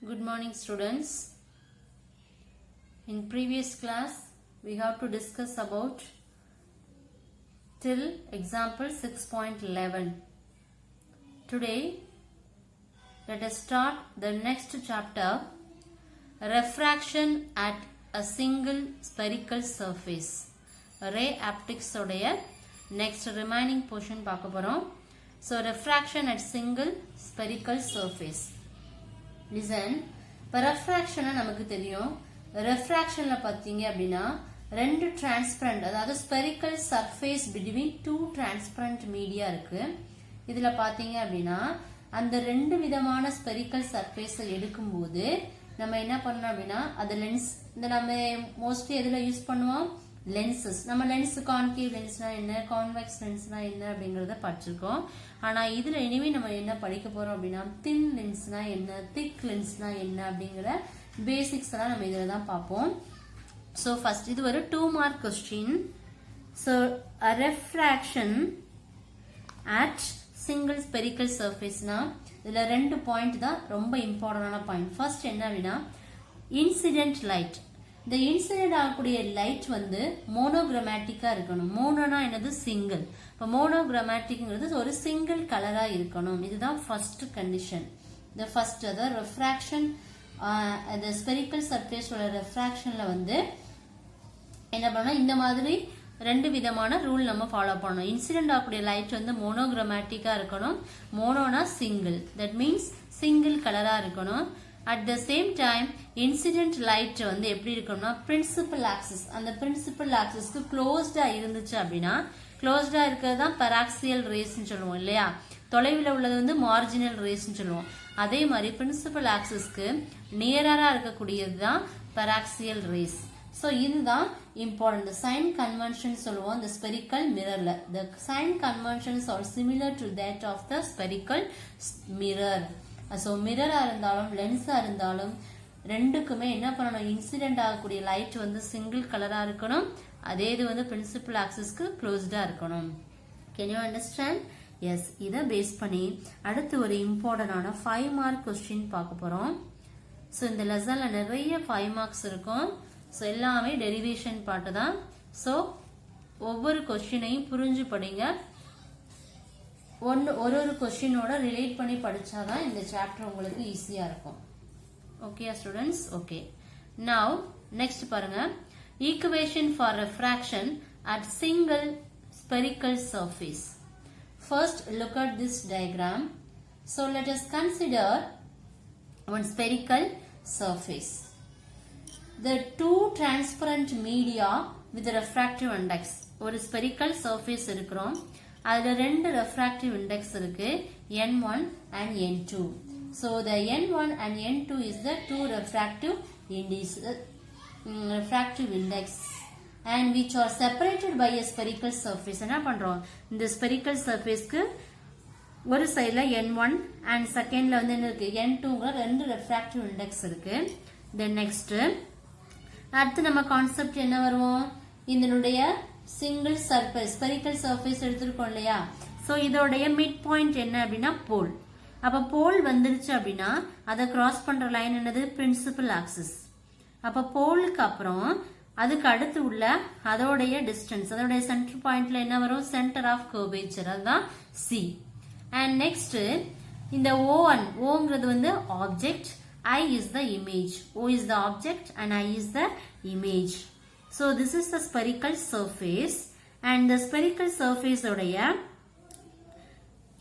Good morning students. In previous class we have to discuss about till example 6.11. Today let us start the next chapter, refraction at a single spherical surface. Ray optics உடைய next remaining portion பார்க்க போறோம். So refraction at single spherical surface. Listen, இப்போ ரெஃப்ராக்ஷனை நமக்கு தெரியும். ரெஃப்ராக்ஷன்ல பார்த்தீங்க அப்படின்னா ரெண்டு transparent, அதாவது spherical surface between two transparent media இருக்கு. இதுல பாத்தீங்க அப்படின்னா அந்த ரெண்டு விதமான ஸ்பெரிக்கல் சர்ஃபேஸை எடுக்கும்போது நம்ம என்ன பண்ணோம் அப்படின்னா அது லென்ஸ், இந்த நம்ம மோஸ்ட்லி எதுல யூஸ் பண்ணுவோம், லென்சஸ். நம்ம லென்ஸ் கான்கேவ் லென்ஸ்னா என்ன, கான்வெக்ஸ் லென்ஸ்னா என்ன அப்படிங்கறத படிச்சிருக்கோம். ஆனா இதுல இனிமே நம்ம என்ன படிக்க போறோம் அப்படின்னா தின் லென்ஸ்னா என்ன, திக் லென்ஸ்னா என்ன அப்படிங்கிற பேசிக்ஸ் எல்லாம் நம்ம இதுல தான் பார்ப்போம். சோ ஃபர்ஸ்ட் இது ஒரு 2 mark question. So refraction at single spherical சர்ஃபேஸ்னா இதுல ரெண்டு பாயிண்ட் தான் ரொம்ப இம்பார்ட்டன்டான பாயிண்ட். ஃபர்ஸ்ட் என்ன அப்படின்னா இன்சிடென்ட் லைட். இந்த இன்சிடென்ட் ஆகக்கூடிய லைட் வந்து மோனோகிராமேட்டிக்கா இருக்கணும். மோனோனா என்னது, சிங்கிள். இப்போ மோனோகிராமேட்டிக்ங்கிறது ஒரு சிங்கிள் கலரா இருக்கணும். இதுதான் ஃபர்ஸ்ட் கண்டிஷன். இந்த ஃபர்ஸ்ட் அதாவது ரெஃப்ராக்ஷன், அந்த ஸ்பெரிக்கல் சர்ஃபேஸோட ரெஃப்ராக்ஷன்ல வந்து என்ன பண்ணணும், இந்த மாதிரி ரெண்டு விதமான ரூல் நம்ம ஃபாலோ பண்ணணும். இன்சிடென்ட் ஆகக்கூடிய லைட் வந்து மோனோகிராமேட்டிக்கா இருக்கணும். மோனோனா சிங்கிள், தட் மீன்ஸ் சிங்கிள் கலரா இருக்கணும். At the same time incident light வந்து எப்படி இருக்கணும்னா பிரின்சிபல் ஆக்சிஸ், அந்த பிரின்சிபல் ஆக்சிஸ்க்கு க்ளோஸ்டா இருந்துச்சு அப்படின்னா, க்ளோஸ்டா இருக்கிறது தான் பராக்சியல் ரேஸ்ன்னு சொல்லுவோம் இல்லையா, தொலைவில் உள்ளது வந்து மார்ஜினல் ரேஸ்ன்னு சொல்லுவோம். அதே மாதிரி பிரின்சிபல் ஆக்சிஸ்க்கு நியரா இருக்கக்கூடியது தான் பராக்சியல் ரேஸ். ஸோ இதுதான் இம்பார்ட்டன்ட். சைன் கன்வென்ஷன் சொல்லுவோம் இந்த ஸ்பெரிக்கல் மிரர்ல. The sign conventions are similar to that of the spherical mirror. So மிரரா இருந்தாலும் லென்ஸா இருந்தாலும் ரெண்டுக்குமே என்ன பண்ணணும், இன்சிடென்ட் ஆகக்கூடிய லைட் வந்து சிங்கிள் கலரா இருக்கணும். அதே இது வந்து பிரின்சிபல் ஆக்சிஸ்க்கு க்ளோஸ்டா இருக்கணும். Can you understand? எஸ். இதை பேஸ் பண்ணி அடுத்து ஒரு இம்பார்ட்டன்டான 5 மார்க் கொஸ்டின் பார்க்க போறோம். ஸோ இந்த லெசன்ல நிறைய 5 மார்க்ஸ் இருக்கும். ஸோ எல்லாமே டெரிவேஷன் பாட்டு தான். ஸோ ஒவ்வொரு கொஸ்டினையும் புரிஞ்சு படிங்க. ஒரு கொஸ்டினோட ரிலேட் பண்ணி படிச்சாதான் இந்த சாப்டர் உங்களுக்கு ஈஸியா இருக்கும். Okay students? Okay. Now next பாருங்க, equation for refraction at single spherical surface. First look at this diagram. So let us consider one spherical surface. The two transparent media with refractive index. ஒரு spherical surface இருக்கிறோம். அதுல ரெண்டு refractive index இருக்கு, N1 and N2. So the N1 and N2 is the two refractive index and which are separated by a spherical surface. என்ன பண்றோம், இந்த spherical surfaceக்கு ஒரு சைடுல N1 and செகண்ட்ல வந்து என்ன இருக்கு, N2ங்கிற ரெண்டு refractive index இருக்கு. Then next அடுத்து நம்ம கான்செப்ட் என்ன வருவோம், இதனுடைய சிங்கிள் சர்ஃபேஸ் ஸ்பெரிக்கல் சர்ஃபேஸ் எடுத்திருக்கோம் இல்லையா. சோ இதோடைய மிட் பாயிண்ட் என்ன அப்படின்னா போல். அப்ப போல் வந்துருச்சு அப்படின்னா அதை கிராஸ் பண்ற லைன் என்னது, பிரின்சிபல் ஆக்சிஸ். அப்ப போலுக்கு அப்புறம் அதுக்கு அடுத்து உள்ள அதோடைய டிஸ்டன்ஸ், அதோடைய சென்டர் பாயிண்ட்ல என்ன வரும், சென்டர் ஆஃப் கர்வேச்சர், அதுதான் சி. அண்ட் நெக்ஸ்ட் இந்த O1, ஓங்கிறது வந்து object, I is the image. O is the object and I is the image. So this is the spherical surface and the spherical surface உடைய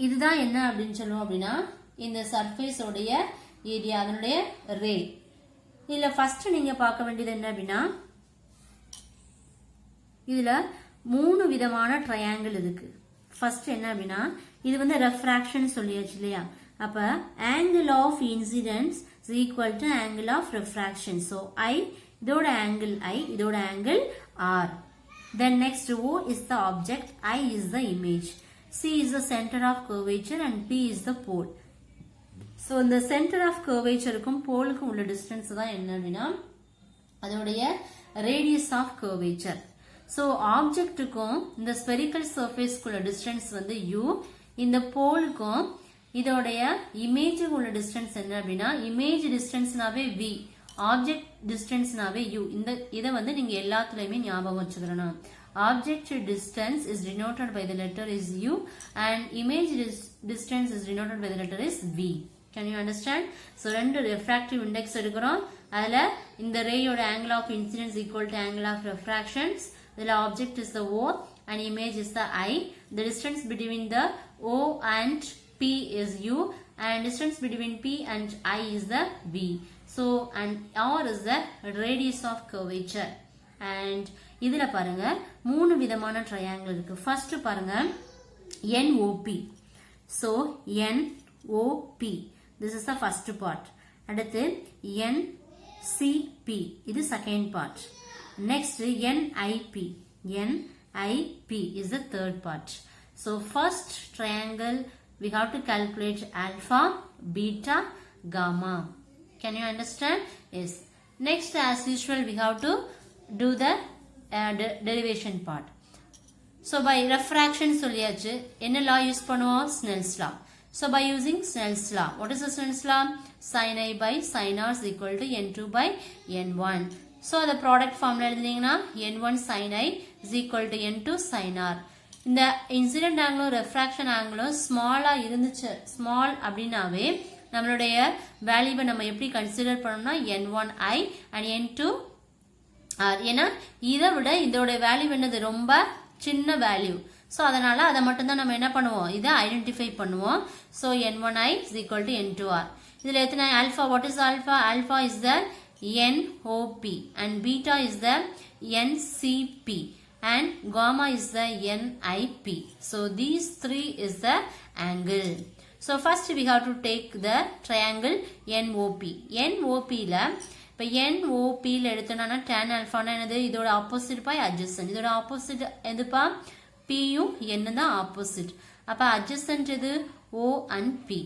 இதுதான் என்ன அப்படின்னு சொல்லுவோம் அப்படின்னா இந்த சர்ஃபேஸ் உடைய ஏரியா, அதனுடைய ரே. இதுல ஃபர்ஸ்ட் நீங்க பார்க்க வேண்டியது என்ன அப்படின்னா இதுல 3 விதமான ட்ரையாங்கிள் இருக்கு. ஃபர்ஸ்ட் என்ன அப்படின்னா இது வந்து ரெஃப்ராக்ஷன் சொல்லியாச்சு இல்லையா. அப்ப angle of incidence is equal to angle of refraction. So I இதோட angle I, இதோட angle R. Then next O is the object, I is the image, C is the center of curvature and P is the pole. So இந்த center of curvatureக்கும் போலுக்கும் உள்ள distance தான் என்ன அப்படின்னா அதோடைய radius of curvature. So ஆப்ஜெக்ட்டுக்கும் இந்த spherical surface குள்ள distance வந்து U, இந்த போலுக்கும் இதோடைய இமேஜ் உள்ள டிஸ்டன்ஸ் என்ன அப்படின்னா இமேஜ் டிஸ்டன்ஸ்னாவே v ஆப்ஜெக்ட் டிஸ்டன்ஸ்னாவே u இந்த இதை வந்து நீங்க எல்லாத்துலயுமே ஞாபகம் வச்சுக்கணும் object distance is denoted by the letter is u and image distance is denoted by the letter is v. Can you understand? So ரெண்டு refractive index எடுக்கிறோம் அதுல இந்த ray ஓட angle of incidence equal to angle of refractions the object is the o and image is the I. The distance between the o and p is u and distance between p and I is the v. So and r is the radius of curvature and இதுல பாருங்க மூணு விதமான triangle இருக்கு first பாருங்க NOP so NOP this is the first part அடுத்து NCP இது second part next NIP NIP is the third part so first triangle we have to calculate alpha beta gamma can you understand yes next as usual we have to do the derivation part so by refraction சொல்லியாச்சு என்ன law use பண்ணுவோம் Snell's law so by using Snell's law what is the Snell's law sin I by sin r is equal to n2 by n1 so the product formula எழுதுனீங்கன்னா n1 sin I is equal to n2 sin r இந்த incident angle refraction angle ஸ்மாலா இருந்துச்சு small அப்படினாவே நம்மளுடைய வேல்யூவை நம்ம எப்படி consider பண்ணனும்னா n1i and n2 ஏன்னா இதை விட இதோட வேல்யூ என்னது ரொம்ப சின்ன வேல்யூ ஸோ அதனால அதை மட்டும் தான் நம்ம என்ன பண்ணுவோம் இதை ஐடென்டிஃபை பண்ணுவோம் so n1i is equal to n2r இதில் எத்தனை alpha what is alpha alpha is the NOP and beta is the NCP and gamma is the NIP so these three is the angle so first we have to take the triangle NOP ல இப்போ NOP ல எடுத்தோம்னா tan alpha என்னது இதோட opposite by adjacent இதோட opposite எதுப்பா P யும் N தான் ஆப்போசிட் அப்ப adjacent எது O and P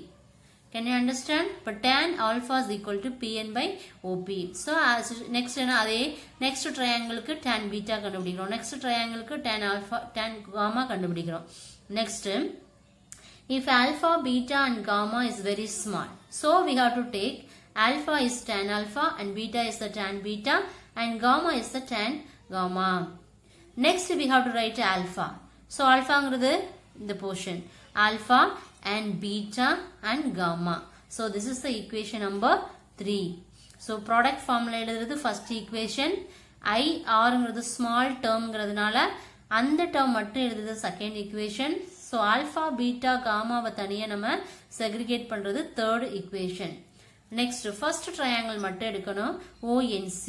can you understand but tan alpha is equal to PN by OP so next என்ன அதே next triangle க்கு tan beta கண்டுபிடிக்கிறோம் next triangle க்கு tan alpha tan gamma கண்டுபிடிக்கிறோம் next if alpha beta and gamma is very small so we have to take alpha is tan alpha and beta is the tan beta and gamma is the tan gamma next we have to write alpha so alpha ங்கிறது the portion alpha and beta and gamma so this is the equation number 3 so product formula எழுதுறது first equation I r ங்கிறது small term ங்கிறதுனால அந்த term மட்டும் எழுதுறது second equation so alpha beta gamma வ தனியா நம்ம segregate பண்றது third equation next first triangle மட்டும் எடுக்கணும் ONC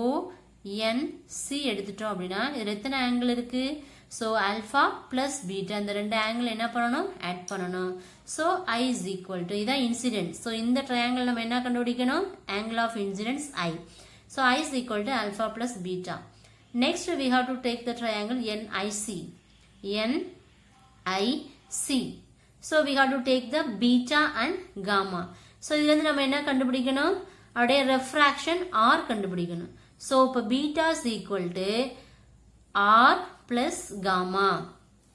ONC எடுத்துட்டோம் அப்படினா இதுல எத்தனை angle இருக்கு so alpha plus beta இந்த ரெண்டு angle என்ன பண்ணனும் add பண்ணனும் so I is equal to இதான் incident so இந்த triangle நம்ம என்ன கண்டுபிடிக்கணும் angle of incidence I so I is equal to alpha plus beta next we have to take the triangle NIC NIC so we have to take the beta and gamma so இதுல இருந்து நம்ம என்ன கண்டுபிடிக்கணும் அப்படியே refraction R கண்டுபிடிக்கணும் so இப்ப beta is equal to R plus gamma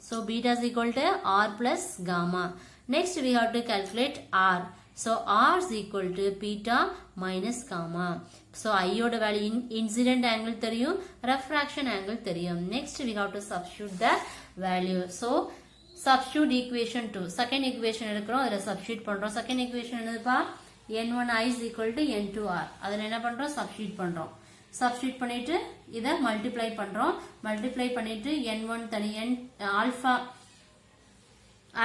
so beta is equal to R plus gamma next we have to calculate R so R is equal to beta minus gamma so I ஓட value incident angle தெரியும் refraction angle தெரியும் next we have to substitute the value so substitute equation 2 second equation எடுக்கிறோம் அதுல substitute பண்றோம் second equation என்னதுப்பா n1i is equal to n2r அதுல என்ன பண்றோம் substitute பண்றோம் substitute பண்ணிட்டு இத multiply பண்றோம் multiply பண்ணிட்டு n1 தனியா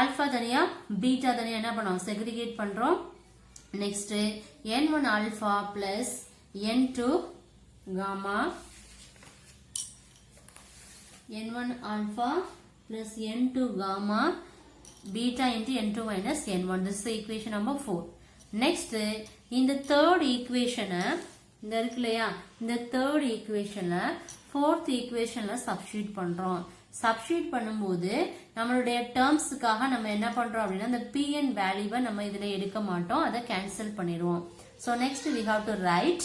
alpha தனியா beta தனியா என்ன பண்ணோம் segregate பண்றோம் next n1 alpha plus n2 gamma n1 alpha plus n2 gamma beta into n2 minus n1 this is the equation number 4 next in the third equation இந்த இருக்குலையா இந்த third equationல fourth equationல substitute பண்றோம் substitute பண்ணும்போது நம்மளுடைய termsக்காக நம்ம என்ன பண்றோம் அப்படினா அந்த pn வேல்யூவை நம்ம இதல எடுக்க மாட்டோம் அத கேன்சல் பண்ணிடுவோம் so next we have to write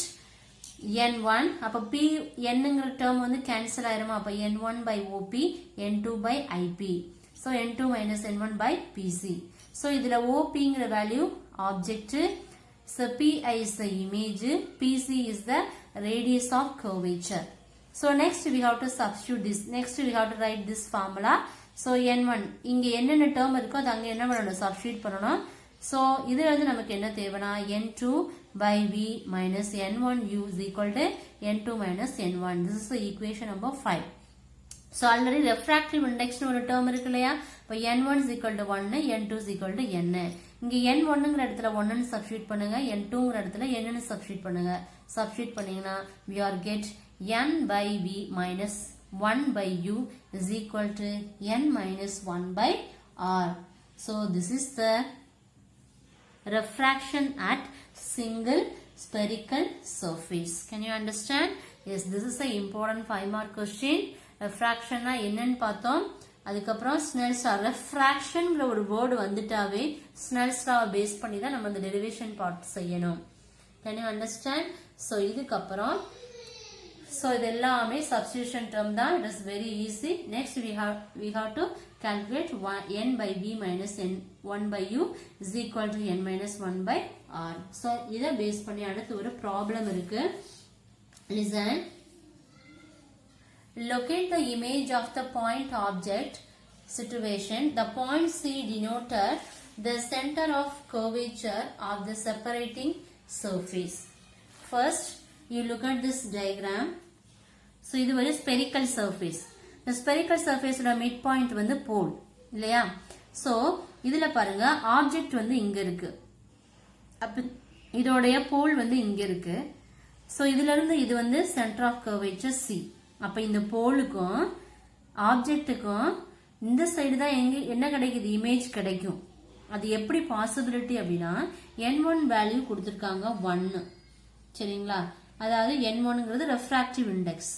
n1 அப்ப p n ங்கற term வந்து கேன்சல் ஆயிருமா அப்ப n1 by op n2 by ip so n2 minus n1 by pc So இதுல OPங்கிற value object. So PI is the image. PC is the radius of curvature. So next we have to substitute this. Next we have to write this formula. So N1 இங்க என்னென்ன term இருக்கோ அது அங்க என்ன பண்ணணும் substitute பண்ணணும். So இதுல வந்து நமக்கு என்ன தேவைனா N2 by V minus N1U is equal to N2 minus N1. This is the equation number 5. So already refractive index ஒரு term இருக்கு இல்லையா? இப்போ N1 is equal to 1, N2 is equal to N. இங்க N1ங்கிற இடத்துல 1 ன்னு substitute பண்ணுங்க, N2ங்கிற இடத்துல N ன்னு substitute பண்ணுங்க. Substitute பண்ணீங்கன்னா we are get N by V minus 1 by U is equal to N minus 1 by R. So this is the refraction at single spherical surface. Can you understand? Yes, this is an important 5 mark question. Refraction na என்னன்னு பார்த்தோம். அதுக்கப்புறம் Snell's law. Refraction ஒரு word வந்துட்டாவே Snell's law base பண்ணி தான் நம்ம அந்த derivation part செய்யணும். Can you understand? So இதுக்கப்புறம் so இதெல்லாமே substitution term தான். It is very easy. Next we have to calculate N by V minus N1 by U is equal to N minus 1 by R. So இதை base பண்ணி அடுத்து ஒரு problem இருக்கு. Listen. Locate the image of the point object situation. The point C denoted the center of curvature of the separating surface. First, you look at this diagram. So, இது ஒரு spherical surface. The spherical surface ஓட midpoint வந்து pole. இல்லையா? So, இதுல பாருங்க object வந்து இங்க இருக்கு. அப்ப இதோடைய pole வந்து இங்க இருக்கு. So, இதுல இருந்து இது வந்து center of curvature C. அப்ப இந்த போலுக்கும் ஆப்ஜெக்ட்டுக்கும் இந்த சைடு தான் என்ன கிடைக்குது இமேஜ் கிடைக்கும். அது எப்படி பாசிபிலிட்டி அப்படின்னா N1 வேல்யூ கொடுத்திருக்காங்க 1 சரிங்களா. அதாவது N1ங்கிறது ரெஃப்ராக்டிவ் இண்டெக்ஸ்.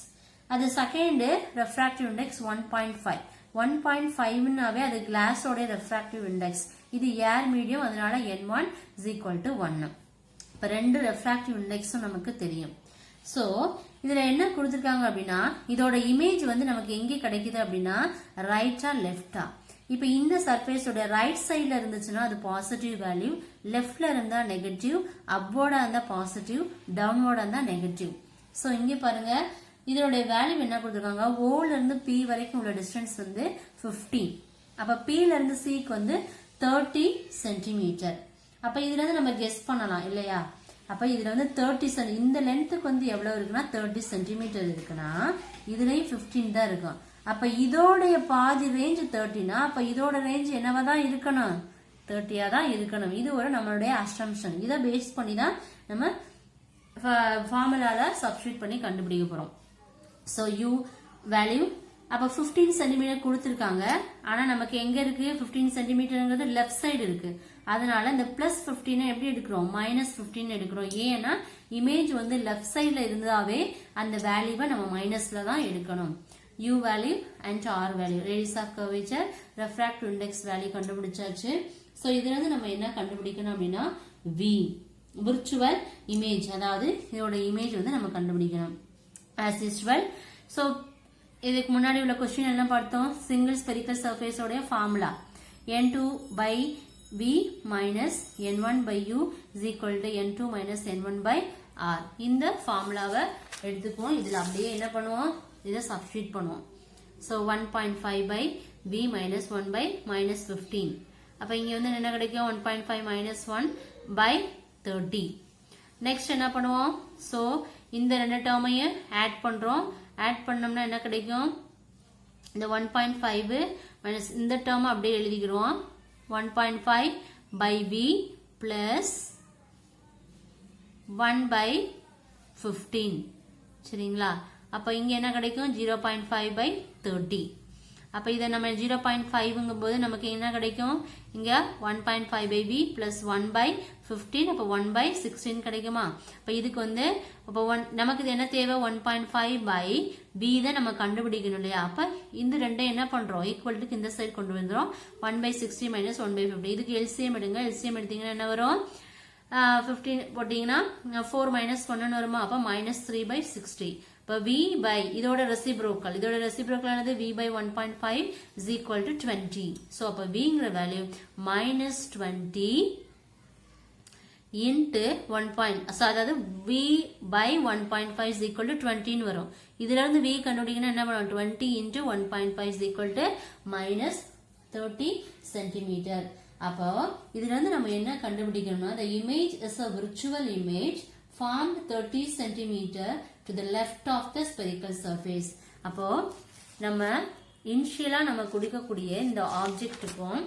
அது செகண்ட் ரெஃப்ராக்டிவ் இண்டெக்ஸ் 1.5. 1.5னாவே அது கிளாஸோட ரெஃப்ராக்டிவ் இண்டெக்ஸ். இது ஏர் மீடியம், அதனால N1 is equal to 1. இப்ப ரெண்டு ரெஃப்ராக்டிவ் இண்டெக்ஸும் நமக்கு தெரியும். சோ இதுல என்ன கொடுத்திருக்காங்க அப்படின்னா இதோட இமேஜ் வந்து நமக்கு எங்க கிடைக்குது அப்படின்னா ரைட்டா லெஃப்டா. இப்ப இந்த சர்ஃபேஸோட ரைட் சைடுல இருந்துச்சுன்னா அது பாசிட்டிவ் வேல்யூ, லெஃப்ட்ல இருந்தா நெகட்டிவ், அப்வோர்டா இருந்தா பாசிட்டிவ், டவுன்வோர்டா இருந்தா நெகட்டிவ். சோ இங்க பாருங்க இதோட வேல்யூ என்ன கொடுத்திருக்காங்க, ஓல இருந்து பி வரைக்கும் உள்ள டிஸ்டன்ஸ் வந்து 15. அப்ப பி ல இருந்து சிக்கு வந்து 30 சென்டிமீட்டர். அப்ப இதுல இருந்து நம்ம கெஸ் பண்ணலாம் இல்லையா. அப்ப இதுல வந்து 30 இந்த லென்த்துக்கு வந்து எவ்வளவு இருக்குன்னா 30 சென்டிமீட்டர் இருக்குன்னா இதுலயும் 15 தான் இருக்கும். அப்ப இதோடைய பாதி ரேஞ்ச் 30னா அப்ப இதோட ரேஞ்ச் என்னவா தான் இருக்கணும் 30ஆ தான் இருக்கணும். இது ஒரு நம்மளுடைய அசம்ப்ஷன். இதை பேஸ் பண்ணி தான் நம்ம ஃபார்முலால சப்ஸ்டிட்யூட் பண்ணி கண்டுபிடிக்க போறோம். சோ u வேல்யூ அப்ப 15 சென்டிமீட்டர் கொடுத்திருக்காங்க. ஆனா நமக்கு எங்க இருக்கு 15 சென்டிமீட்டர்ங்கிறது லெஃப்ட் சைடு இருக்கு. அதனால இந்த பிளஸ் 15 எப்படி எடுக்கிறோம் -15 எடுக்கிறோம். ஏன்னா இமேஜ் வந்து லெஃப்ட் சைட்ல இருந்தாவே அந்த வேல்யூவை நம்ம மைனஸ்ல தான் எடுக்கணும். u value and r value, radius of curvature, refractive index value கண்டுபிடிச்சாச்சு. சோ இதுல இருந்து நம்ம என்ன கண்டுபிடிக்கணும் அப்படின்னா v விர்ச்சுவல் இமேஜ், அதாவது இதோட இமேஜ் வந்து நம்ம கண்டுபிடிக்கணும் as usual. சோ இதுக்கு முன்னாடி உள்ள क्वेश्चन என்ன பார்த்தோம், சிங்கிள் ஸ்பெரிக்கல் சர்ஃபேஸ் உடைய formula N2 by V minus N1 by U is equal to N2 minus N1 by R. இந்த ஃபார்முலாவை எடுத்துக்குவோம். இதுல அப்படியே என்ன பண்ணுவோம், இதை சப்ஸ்டிட்யூட் பண்ணுவோம். So 1.5 by V minus 1 by minus 15. அப்ப இங்க வந்து என்ன கிடைக்கும் 1.5 minus 1 by 30. நெக்ஸ்ட் என்ன பண்ணுவோம், சோ இந்த ரெண்டு டேர்மையும் ஆட் பண்றோம். ஆட் பண்ணோம்னா என்ன கிடைக்கும், இந்த 1.5 மைனஸ் இந்த டேர்ம் அப்படியே எழுதிக்கிறோம். 1.5 by V plus 1 by 15 சரிங்களா. அப்ப இங்க என்ன கிடைக்கும் 0.5 by 30. அப்ப இத நம்ம 0.5ங்கும் போது நமக்கு என்ன கிடைக்கும், இங்க 1.5 by V plus 1 by 15, அப்ப 1 by 16 கிடைக்குமா. அப்ப இதுக்கு வந்து நமக்கு இது என்ன தேவை 1.5 by V தான் நம்ம கண்டுபிடிக்கணும் இல்லையா. அப்ப இந்த ரெண்டையும் என்ன பண்றோம் ஈக்குவல்ட்டுக்கு இந்த சைடு கொண்டு வந்துரும். 1 by 60 minus 1 by 50. இதுக்கு எல்சிஎம் எடுங்க. எல்சிஎம் எடுத்தீங்கன்னா என்ன வரும், 15 போட்டீங்கன்னா 4 minus 1 வருமா. அப்ப -3 by 60. இப்போ v by இதோட reciprocal ஆனது v by 1.5 is equal to 20. So அப்போ vங்கிற வேல்யூ -20 into 1. So அதாவது v by 1.5 is equal to 20 வரும். இதுல இருந்து v கண்டுபிடிக்கணும் என்ன பண்ணுவோம் 20 into 1.5 is equal to -30 centimeter. அப்போ இதுல இருந்து நம்ம என்ன கண்டுபிடிக்கணும்னா the image is a virtual image formed 30 centimeter to the left of the spherical surface. அப்போ நம்ம இனிஷியலா நம்ம கொடுக்கக்கூடிய இந்த ஆப்ஜெக்ட்டுக்கும்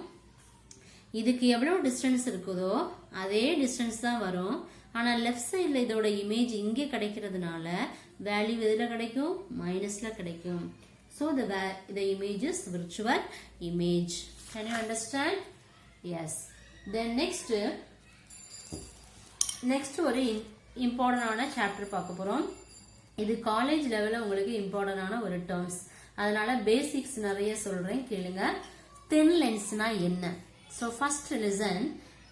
இதுக்கு எவ்வளவு டிஸ்டன்ஸ் இருக்குதோ அதே டிஸ்டன்ஸ் தான் வரும். ஆனா லெஃப்ட் சைடுல இதோட இமேஜ் இங்கே கிடைக்கிறதுனால வேல்யூ எதுல கிடைக்கும் மைனஸ்ல கிடைக்கும். So the image is virtual image. Can you understand? Yes. Then next ஒரு இம்பார்ட்டன்டான சாப்டர் பார்க்க போறோம். இது காலேஜ் லெவல்ல உங்களுக்கு இம்பார்ட்டன்டான ஒரு டேர்ம்ஸ். அதனால பேசிக்ஸ் நிறைய சொல்றேன் கேளுங்க. thin lensனா என்ன? So first listen.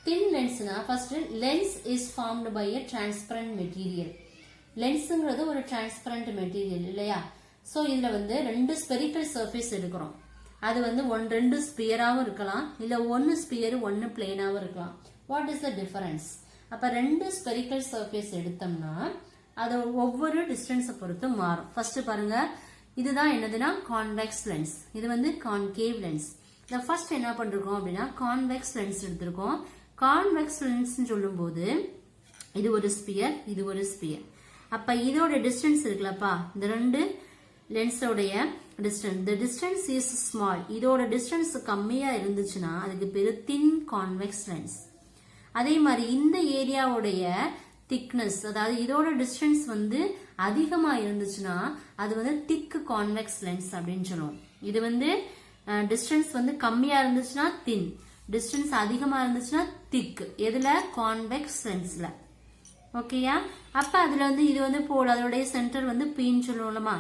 Thin lensனா first lens is formed by a transparent material. லென்ஸ்ங்கிறது ஒரு transparent material இல்லையா? So இதுல வந்து ரெண்டு spherical surface எடுக்கிறோம். அது வந்து ரெண்டு ஸ்பியராவும் இருக்கலாம் இல்ல ஒன்னு ஸ்பியர் ஒன்னு பிளேனாவும் இருக்கலாம். What is the difference? அப்ப ரெண்டு ஸ்பெரிக்கல் சர்ஃபேஸ் எடுத்தோம்னா அது ஒவ்வொரு டிஸ்டன்ஸை பொறுத்து மாறும். ஃபர்ஸ்ட் பாருங்க இதுதான் என்னதுன்னா கான்வெக்ஸ் லென்ஸ், இது வந்து கான்கேவ் லென்ஸ். இத ஃபர்ஸ்ட் என்ன பண்றோம் அப்படின்னா கான்வெக்ஸ் லென்ஸ் எடுத்திருக்கோம். கான்வெக்ஸ் லென்ஸ் சொல்லும் போது இது ஒரு ஸ்பியர் இது ஒரு ஸ்பியர். அப்ப இதோட டிஸ்டன்ஸ் இருக்குல்லப்பா இந்த ரெண்டு லென்ஸோடைய distance the distance is small. இதோட டிஸ்டன்ஸ் கம்மியா இருந்துச்சுன்னா அதுக்கு பேரு thin convex lens. அதே மாதிரி இந்த ஏரியாவுடைய thickness அதாவது இதோட டிஸ்டன்ஸ் வந்து அதிகமா இருந்துச்சுன்னா அது வந்து thick convex lens அப்படின்னு சொல்லுவோம். இது வந்து டிஸ்டன்ஸ் வந்து கம்மியா இருந்துச்சுன்னா thin, டிஸ்டன்ஸ் அதிகமா இருந்துச்சுன்னா thick. எதுல convex lensல. ஓகேயா? அப்ப அதுல வந்து இது வந்து போல் அதோடைய சென்டர் வந்து Pன்னு சொல்லுவோம்லமா.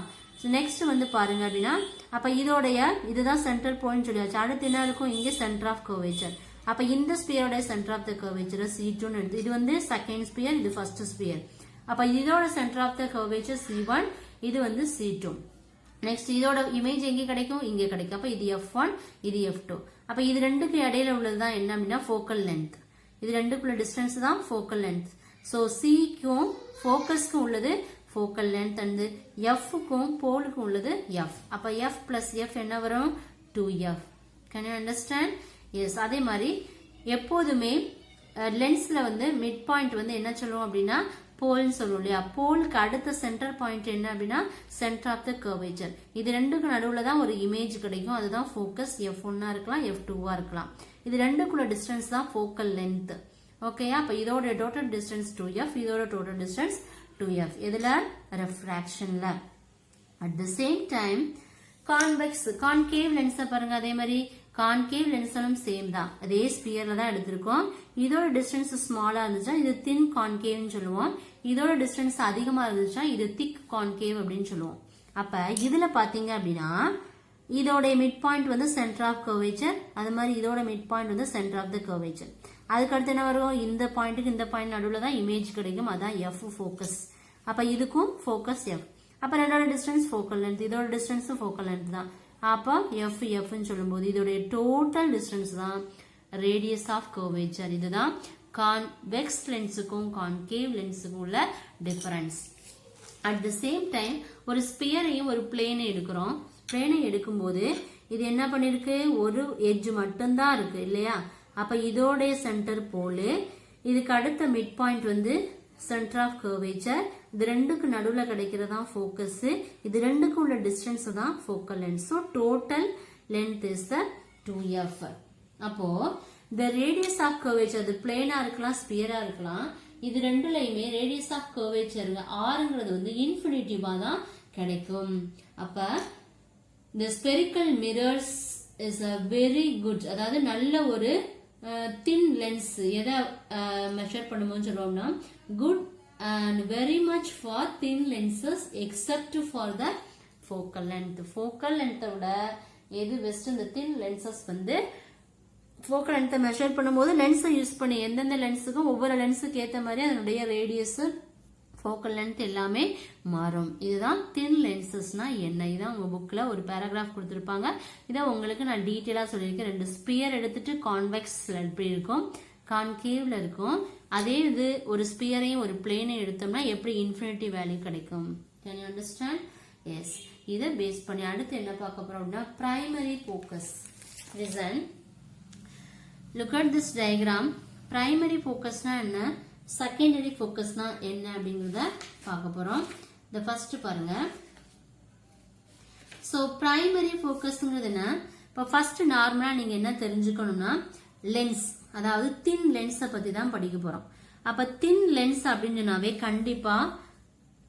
நெக்ஸ்ட் வந்து பாருங்க அப்படின்னா அப்ப இதோடைய இதுதான் சென்டர் பாயிண்ட் சொல்லியாச்சு. அடுத்து என்ன இருக்கும் இங்க சென்டர் ஆஃப் கர்வேச்சர். அப்ப இந்த ஸ்பியரோட centre of the curvature C2 எடுத்து இது வந்து செகண்ட் ஸ்பியர் இது ஃபர்ஸ்ட் ஸ்பியர். அப்ப இதோட centre of the curvature C1 இது வந்து C2. நெக்ஸ்ட் இதோட இமேஜ் எங்க கிடைக்கும் இங்க கிடைக்கும். அப்ப இது F1 இது F2. அப்ப இது ரெண்டுக்கு இடையில உள்ளதுதான் என்ன அப்படின்னா ஃபோக்கல் லென்த். இது ரெண்டுக்குள்ள டிஸ்டன்ஸ் தான் ஃபோக்கல் லென்த். சோ Cக்கும் ஃபோக்கஸ்க்கும் உள்ளது focal length and F க்கும் போலுக்கும் உள்ளது F. அப்ப F plus F என்ன வரும் 2F. Can you understand? Yes. அதே மாதிரி எப்போதுமே லென்ஸ்ல வந்து மிட் பாயிண்ட் வந்து என்ன சொல்லுவோம் அப்படின்னா போல்னு சொல்லுவோம் இல்லையா? போலுக்கு அடுத்த சென்டர் பாயிண்ட் என்ன அப்படின்னா சென்டர் ஆஃப் த கர்வேச்சர். இது ரெண்டுக்கு நடுவுல தான் ஒரு இமேஜ் கிடைக்கும். அதுதான் ஃபோக்கஸ் F1 இருக்கலாம் F2 இருக்கலாம். இது ரெண்டுக்குள்ள டிஸ்டன்ஸ் தான் ஃபோக்கல் லென்த். ஓகேயா? அப்ப இதோட டோட்டல் டிஸ்டன்ஸ் 2F, இதோட டோட்டல் டிஸ்டன்ஸ் 2F. இதுல ரெஃப்ராக்ஷன்ல at the same time concave லென்ஸை பாருங்க. அதே மாதிரி கான்கேவ் லென்ஸும் சேம் தான், அதே ஸ்பியர்ல தான் எடுத்திருக்கோம். இதோட டிஸ்டன்ஸ் ஸ்மாலா இருந்துச்சா இது தின் கான்கேவ்னு சொல்லுவோம். இதோட டிஸ்டன்ஸ் அதிகமா இருந்துச்சா இது திக் கான்கேவ் அப்படின்னு சொல்லுவோம். அப்ப இதுல பாத்தீங்க அப்படின்னா இதோட மிட் பாயிண்ட் வந்து சென்டர் ஆஃப் கர்வேச்சர், அது மாதிரி இதோட மிட் பாயிண்ட் வந்து சென்டர் ஆஃப் த கர்வேச்சர். அதுக்கு அடுத்து என்ன வரும் இந்த பாயிண்ட்டுக்கு இந்த பாயிண்ட் நடுவுல தான் இமேஜ் கிடைக்கும். அதான் F ஃபோக்கஸ். அப்ப இதுக்கும் ஃபோக்கஸ் F. அப்ப ரெண்டோட டிஸ்டன்ஸ் ஃபோக்கல் லென்த், இதோட டிஸ்டன்ஸ் ஃபோக்கல் லென்த் தான். அப்ப F Fன்னு சொல்லும்போது இதோட டோட்டல் டிஸ்டன்ஸ் தான் ரேடியஸ் ஆஃப் கர்வேச்சர். இதுதான் கான்வெக்ஸ் லென்ஸுக்கும் கான்கேவ் லென்ஸுக்கும் உள்ள difference. At the same time ஒரு ஸ்பியரையும் ஒரு பிளேனை எடுக்கிறோம். பிளேனை எடுக்கும்போது இது என்ன பண்ணிருக்கு ஒரு எட்ஜ் மட்டும்தான் இருக்கு இல்லையா? அப்ப இதோட சென்டர் போல இதுக்கு அடுத்த மிட் பாயிண்ட் வந்து சென்டர் ஆஃப் கர்வேச்சர். இது ரெண்டுக்கு நடுவுல கிடைக்கிறதா ஃபோக்கஸ். இது ரெண்டுக்கு உள்ள டிஸ்டன்ஸ் தான் focal length. So total length is the 2F. அப்போ the radius of curvature அது பிளேனா இருக்கலாம் ஸ்பியரா இருக்கலாம். இது ரெண்டுலயுமே ரேடியஸ் ஆஃப் கர்வேச்சர் Rங்கிறது வந்து இன்ஃபினிட்டிவா தான் கிடைக்கும். அப்ப the spherical mirrors is a very good அதாவது நல்ல ஒரு thin lens எதை மெஷர் பண்ணும்போது சொல்லுவோம்னா good and very much for thin lenses except for the focal length. focal length விட எது பெஸ்ட் இந்த thin lenses வந்து focal length மெஷர் பண்ணும்போது லென்ஸை யூஸ் பண்ணி எந்தெந்த லென்ஸுக்கும் ஒவ்வொரு லென்ஸுக்கு ஏற்ற மாதிரி அதனுடைய ரேடியஸ் ஃபோக்கல் லென்த் எல்லாமே மாறும். இதுதான் தின் லென்சஸ்னா என்ன. இதான் உங்க புக்ல ஒரு பேராகிராஃப் கொடுத்துருப்பாங்க. இதை உங்களுக்கு நான் டீட்டெயிலா சொல்லியிருக்கேன். 2 ஸ்பியர் எடுத்துட்டு கான்வெக்ஸ்ல எப்படி இருக்கும், கான்கேவ்ல இருக்கும். அதே இது ஒரு ஸ்பியரையும் ஒரு பிளேனையும் எடுத்தோம்னா எப்படி இன்ஃபினிட்டி வேல்யூ கிடைக்கும். Can you understand? எஸ். இதை பேஸ் பண்ணி அடுத்து என்ன பார்க்க போறோம் அப்படின்னா primary focus. Listen, look at this diagram. Primary ஃபோக்கஸ்னா என்ன, செகண்டரி ஃபோக்கஸ்னா என்ன அப்படிங்கறத பார்க்க போறோம். இந்த ஃபர்ஸ்ட் பாருங்க. சோ பிரைமரி ஃபோக்கஸ்ங்கிறது என்ன, இப்போ ஃபர்ஸ்ட் நார்மலா நீங்க என்ன தெரிஞ்சுக்கணும்னா லென்ஸ், அதாவது தின் லென்ஸை பத்தி தான் படிக்க போறோம். அப்ப தின் லென்ஸ் அப்படின்னாவே கண்டிப்பா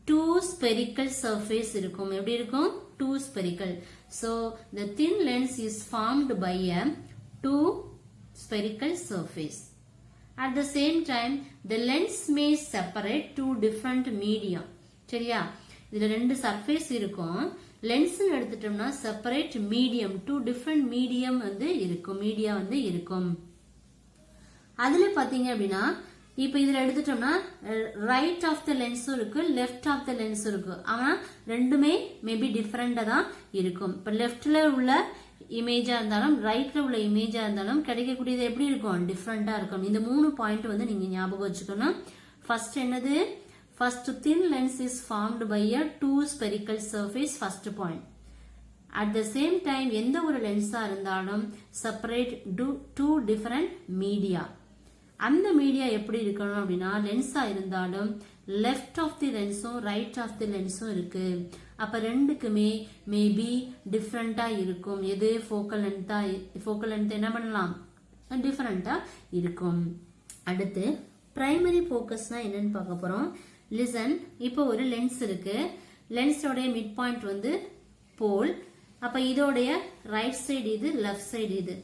2 spherical surface இருக்கும். எப்படி இருக்கும்? 2 spherical. So the thin lens is formed by a 2 spherical surface. At the same time, the lens may separate 2 different media. சரியா? இதுல 2 surface இருக்கும். lens எடுத்துட்டோம்னா separate medium, 2 different medium வந்து இருக்கும், மீடியா வந்து இருக்கும். அதுல பாத்தீங்க அப்படின்னா இப்ப இதுல எடுத்துட்டோம்னா ரைட் ஆஃப் த லென்ஸும் இருக்கு, லெஃப்ட் ஆஃப் த லென்ஸும் இருக்கு. ஆனா ரெண்டுமே மேபி டிஃபரெண்டா தான் இருக்கும். இப்ப லெஃப்ட்ல உள்ள இமேஜா இருந்தாலும் ரைட்ல உள்ள இமேஜா இருந்தாலும் கிடைக்கக்கூடியது எப்படி இருக்கும், டிஃபரெண்டா இருக்கும். இந்த 3 பாயிண்ட் வந்து நீங்க ஞாபகம் வச்சுக்கணும். ஃபர்ஸ்ட் என்னது, first thin lens is formed by a 2 spherical surface, first point. At the same time எந்த ஒரு லென்ஸா இருந்தாலும் separate 2 different media. அந்த மீடியா எப்படி இருக்கணும் அப்படின்னா லென்ஸா இருந்தாலும் லெஃப்ட் ஆஃப் தி லென்ஸும் ரைட் ஆஃப் தி லென்ஸும் இருக்கு. அப்ப ரெண்டுக்குமே மேபி டிஃப்ரெண்டா இருக்கும். எது ஃபோக்கல் லென்த் என்ன பண்ணலாம், டிஃபரெண்டா இருக்கும். அடுத்து பிரைமரி ஃபோக்கஸ்னா என்னன்னு பார்க்க போறோம். லிசன், இப்போ ஒரு லென்ஸ் இருக்கு. லென்ஸோடைய மிட் பாயிண்ட் வந்து போல். அப்ப இதோடைய ரைட் சைடு இது, லெஃப்ட் சைடு இது.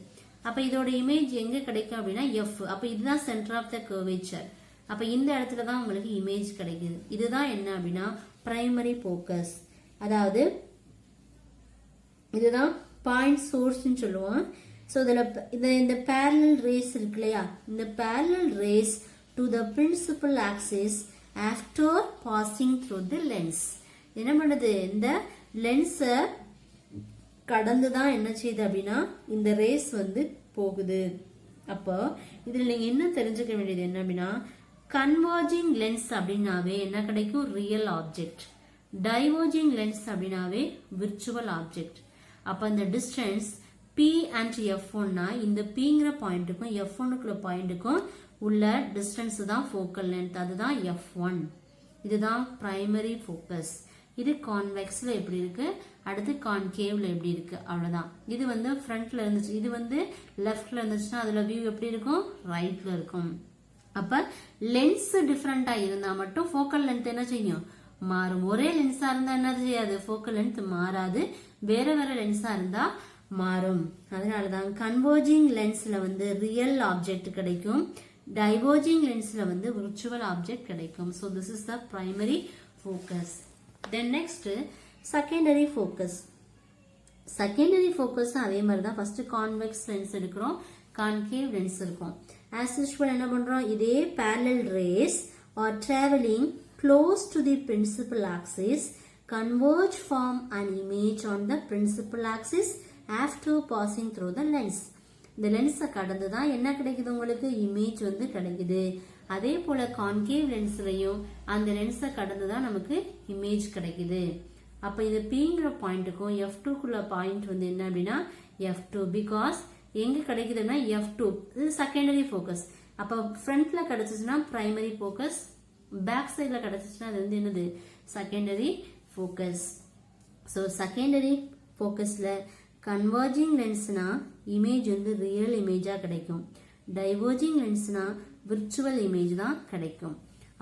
அப்ப இதோட இமேஜ் எங்க கிடைக்கும் அப்படின்னா எஃப். அப்ப இதுதான் சென்டர் ஆஃப் த கர்வேச்சர். அப்ப இந்த இடத்துல தான் உங்களுக்கு இமேஜ் கிடைக்குது. இதுதான் என்ன அப்படின்னா பிரைமரி ஃபோக்கஸ். அதாவது இதுதான் பாயிண்ட் சோர்ஸ்னு சொல்லுவோம். ஸோ இந்த parallel rays இருக்கு இல்லையா, இந்த parallel rays to the principal axis after passing through the lens. என்ன பண்ணுது, இந்த லென்ஸை கடந்து தான் என்ன செய்யுது அப்படின்னா இந்த ரேஸ் வந்து போகுது. அப்போ இதுல நீங்க என்ன தெரிஞ்சுக்க வேண்டியது என்ன அப்படின்னா கன்வர்ஜிங் லென்ஸ் அப்படின்னாவே என்ன கிடைக்கும், ரியல் ஆப்ஜெக்ட். டைவர்ஜிங் லென்ஸ் அப்படின்னாவே விர்ச்சுவல் ஆப்ஜெக்ட். அப்ப இந்த டிஸ்டன்ஸ் P அண்ட் F1னா இந்த Pங்கிற பாயிண்ட்டுக்கும் F1க்குள்ள பாயிண்ட்டுக்கும் உள்ள டிஸ்டன்ஸ் தான் ஃபோக்கல் லென்த், அதுதான் F1. இதுதான் பிரைமரி ஃபோக்கஸ். இது கான்வெக்ஸ்ல எப்படி இருக்கு, அடுத்து கான்கேவ்ல எப்படி இருக்கு, அவ்வளவுதான். இது வந்து ஃப்ரண்ட்ல இருந்துச்சு, இது வந்து லெஃப்ட்ல இருந்துச்சுன்னா அதுல வியூ எப்படி இருக்கும், ரைட்ல இருக்கும். அப்ப லென்ஸ் டிஃபரெண்டா இருந்தா மட்டும் ஃபோக்கல் லென்த் என்ன செய்யும், மாறும். ஒரே லென்ஸா இருந்தா என்ன செய்யாது, ஃபோக்கல் லென்த் மாறாது. வேற வேற லென்ஸா இருந்தா மாறும். அதனாலதான் கன்வர்ஜிங் லென்ஸ்ல வந்து ரியல் ஆப்ஜெக்ட் கிடைக்கும், டைவர்ஜிங் லென்ஸ்ல வந்து விர்ச்சுவல் ஆப்ஜெக்ட் கிடைக்கும். So this is the primary focus. Then next secondary focus. Secondary focus அதே மாதிரி தான். ஃபர்ஸ்ட் கான்வெக்ஸ் லென்ஸ் எடுக்கிறோம், கான்கேவ் லென்ஸ் இருக்கும். As usual என்ன பண்றோம், இதே parallel rays are traveling close to the principal axis converge form an image on the principal axis after passing through the lens. இந்த லென்ஸை கடந்து தான் என்ன கிடைக்குது, உங்களுக்கு இமேஜ் வந்து கிடைக்குது. அதே போல கான்கேவ் லென்ஸ்லயும் அந்த லென்ஸை கடந்து தான் நமக்கு இமேஜ் கிடைக்குது. அப்ப இது Pங்கிற பாயிண்ட்டுக்கும் F2க்குள்ள பாயிண்ட் வந்து என்ன அப்படின்னா F2. பிகாஸ் எங்க கிடைக்குதுன்னா F2 இது செகண்டரி ஃபோக்கஸ். அப்ப ஃப்ரண்ட்ல கிடைச்சிச்சுன்னா பிரைமரி ஃபோக்கஸ், பேக் சைட்ல கிடைச்சிச்சுன்னா அது வந்து என்னது, செகண்டரி ஃபோக்கஸ். ஸோ செகண்டரி ஃபோக்கஸ்ல கன்வர்ஜிங் லென்ஸ்னா இமேஜ் வந்து ரியல் இமேஜா கிடைக்கும், டைவர்ஜிங் லென்ஸ்னா விர்ச்சுவல் இமேஜ் தான் கிடைக்கும்.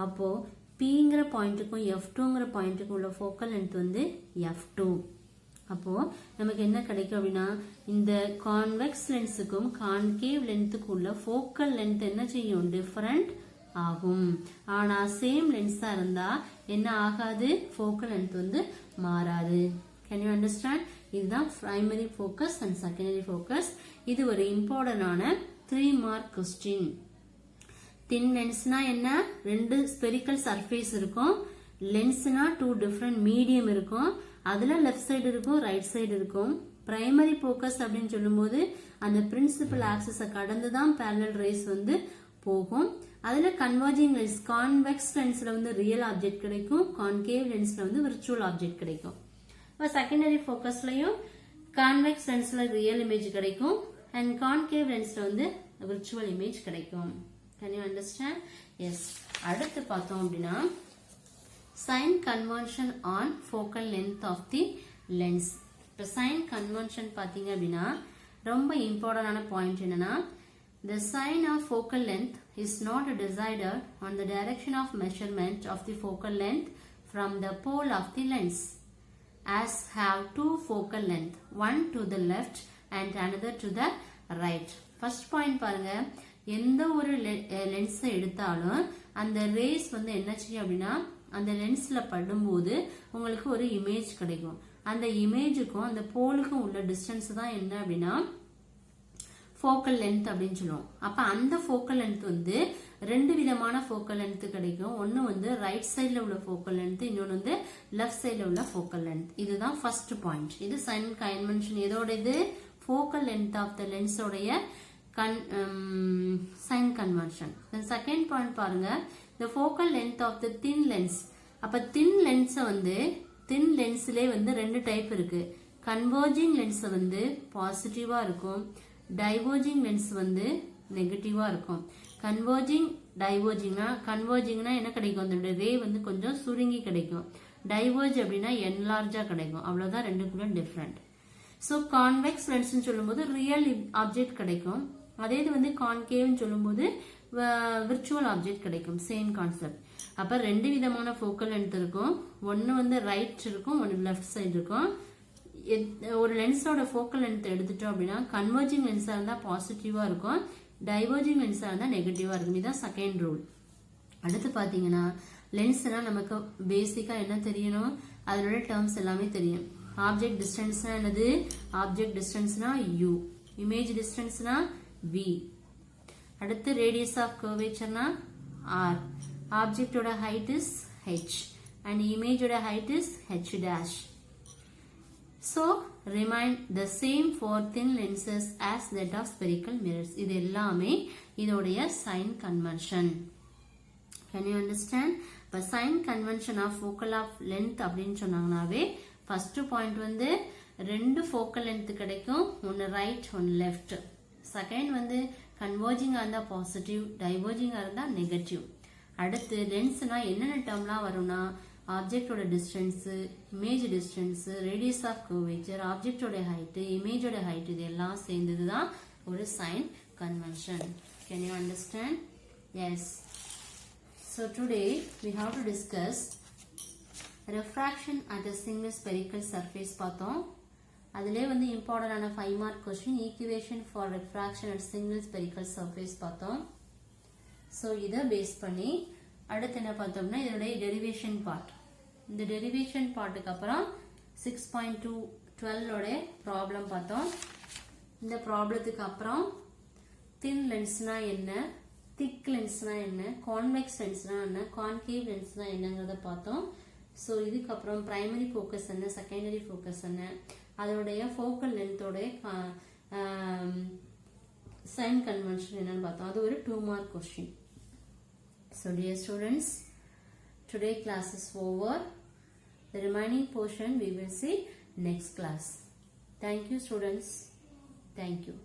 அப்போ Pங்கிற பாயிண்ட்டுக்கும் F2ங்கிற பாயிண்ட்டுக்கும் உள்ள ஃபோக்கல் லென்த் வந்து F2. அப்போ நமக்கு என்ன கிடைக்கும் அப்படின்னா இந்த கான்வெக்ஸ் லென்ஸுக்கும் கான்கேவ் லென்த்துக்கும் உள்ள ஃபோக்கல் லென்த் என்ன செய்யும், டிஃபரண்ட் ஆகும். ஆனா சேம் லென்ஸா இருந்தா என்ன ஆகாது, ஃபோக்கல் லென்த் வந்து மாறாது. Can you understand? இதுதான் primary focus and secondary focus. இது ஒரு இம்பார்ட்டன்டான 3 மார்க் கொஸ்டின். தின் லென்ஸ்னா என்ன, 2 ஸ்பெரிக்கல் சர்ஃபேஸ் இருக்கும், லென்ஸ்னா டூ டிஃப்ரெண்ட் மீடியம் இருக்கும், அதுல லெஃப்ட் சைடு இருக்கும், ரைட் சைடு இருக்கும். பிரைமரி ஃபோக்கஸ் அப்படின்னு சொல்லும்போது அந்த பிரின்சிபல் ஆக்சிஸை கடந்து தான் பேரலல் ரேஸ் வந்து போகும். அதுல கன்வர்ஜிங் லென்ஸ், கான்வெக்ஸ் லென்ஸ்ல வந்து ரியல் ஆப்ஜெக்ட் கிடைக்கும், கான்கேவ் லென்ஸ்ல வந்து விர்ச்சுவல் ஆப்ஜெக்ட் கிடைக்கும். இப்போ செகண்டரி ஃபோக்கஸ்லயும் கான்வெக்ஸ் லென்ஸ்ல ரியல் இமேஜ் கிடைக்கும் அண்ட் கான்கேவ் லென்ஸ்ல வந்து விர்ச்சுவல் இமேஜ் கிடைக்கும். Can you understand? Yes. அடுத்து பார்த்தோம் அப்படின்னா sign convention on focal length of the lens. இப்போ sign convention பார்த்தீங்க அப்படின்னா ரொம்ப இம்பார்ட்டன்டான பாயிண்ட் என்னன்னா, the sign of focal length is not decided on the direction of measurement of the focal length from the pole of the lens, as have two focal length, one to the left and another to the right. First point பாருங்க, எந்த ஒரு லென்ஸை எடுத்தாலும் அந்த race வந்து என்ன செய்யும் அப்படின்னா அந்த லென்ஸ்ல படும்போது உங்களுக்கு ஒரு இமேஜ் கிடைக்கும். அந்த இமேஜுக்கும் அந்த போலுக்கும் உள்ள டிஸ்டன்ஸ் தான் என்ன அப்படின்னா ஃபோக்கல் லென்த் அப்படின்னு சொல்லுவோம். அப்ப அந்த ஃபோக்கல் லென்த் வந்து ரெண்டு விதமான ஃபோக்கல் லென்த் கிடைக்கும். ஒன்னு வந்து ரைட் சைட்ல உள்ள ஃபோக்கல் லென்த், இன்னொன்னு வந்து லெஃப்ட் சைட்ல உள்ள ஃபோக்கல் லென்த். இதுதான் ஃபர்ஸ்ட் பாயிண்ட். இது சைன் கன்வென்ஷன். எதோட இது ஃபோக்கல் லென்த் ஆஃப் த லென்ஸோடைய sign convention. Then second point பாருங்க, the focal length of the thin lens. அப்ப thin lens வந்து thin lensலே வந்து ரெண்டு டைப் இருக்கு. converging lens வந்து பாசிட்டிவா இருக்கும், diverging lens வந்து நெகட்டிவா இருக்கும். convergingனா என்ன கிடைக்கும், அந்த ரே வந்து கொஞ்சம் சுருங்கி கிடைக்கும். diverge அப்படின்னா enlarge கிடைக்கும். அவ்வளவுதான் ரெண்டுக்குள்ள டிஃபரெண்ட். ஸோ கான்வெக்ஸ் லென்ஸ்ன்னு சொல்லும்போது ரியல் ஆப்ஜெக்ட் கிடைக்கும், அதே இது வந்து கான்கேவ்னு சொல்லும்போது விர்ச்சுவல் ஆப்ஜெக்ட் கிடைக்கும். Same concept. அப்ப ரெண்டு விதமான ஃபோக்கல் லென்த் இருக்கும். ஒன்னு வந்து ரைட் இருக்கும், ஒன்னு லெஃப்ட் சைடு இருக்கும். ஒரு லென்ஸோட ஃபோக்கல் லென்த் எடுத்துட்டோம் அப்படின்னா கன்வர்ஜிங் லென்ஸா இருந்தா பாசிட்டிவா இருக்கும், டைவர்ஜிங் லென்ஸா இருந்தா நெகட்டிவா இருக்கும். இதுதான் செகண்ட் ரூல். அடுத்து பாத்தீங்கன்னா லென்ஸ்னா நமக்கு பேசிக்கா என்ன தெரியணும், அதோட டேர்ம்ஸ் எல்லாமே தெரியும். ஆப்ஜெக்ட் டிஸ்டன்ஸ்னா என்னது, ஆப்ஜெக்ட் டிஸ்டன்ஸ்னா u, இமேஜ் டிஸ்டன்ஸ்னா v, அடுத்து ரேடியஸ் ஆஃப் கர்வேச்சர்னா r, ஆப்ஜெக்டோட ஹைட் இஸ் h and இமேஜோட height is h dash. So remain the same for thin lenses as that of spherical mirrors. இது எல்லாமே இதோடைய sign convention. Can you understand? இப்ப sign convention of focal of length அப்படின்னு சொன்னாங்கனாவே first point வந்து ரெண்டு focal length கிடைக்கும், ஒன்னு right ஒன்னு லெஃப்ட். செகண்ட் வந்து கன்வர்ஜிங்கா இருந்தா பாசிட்டிவ், டைவர்ஜிங்கா இருந்தா நெகட்டிவ். அடுத்து லென்ஸ்னா என்னென்ன டேர்ம்லாம் வரும்னா ஆப்ஜெக்டோட distance, image distance, radius of curvature, ஆப்ஜெக்டோட ஹைட், இமேஜோட ஹைட், இது எல்லாம் சேர்ந்ததுதான் ஒரு sign convention. Can you understand? Yes. So today we have to discuss refraction at a single spherical surface பார்த்தோம். அதிலே வந்து இம்பார்ட்டன்டான 5 mark question equation for refraction at single spherical surface பார்த்தோம். ஸோ இதை பேஸ் பண்ணி அடுத்து என்ன பார்த்தோம்னா இதோடைய டெரிவேஷன் பார்ட். இந்த டெரிவேஷன் பார்ட்டுக்கு அப்புறம் 6.12 ப்ராப்ளம் பார்த்தோம். இந்த ப்ராப்ளத்துக்கு அப்புறம் தின் லென்ஸ்னா என்ன, திக் லென்ஸ்னா என்ன, கான்வெக்ஸ் லென்ஸ்னா என்ன, கான்கேவ் லென்ஸ்னா என்னங்கிறத பார்த்தோம். ஸோ இதுக்கப்புறம் பிரைமரி ஃபோக்கஸ் என்ன, செகண்டரி ஃபோக்கஸ் என்ன, அதோடைய ஃபோக்கல் லென்த்தோட சைன் கன்வென்ஷன் என்னன்னு பார்த்தோம். அது ஒரு 2 mark question. So dear students, today class is over. The remaining portion we will see next class. Thank you students. Thank you.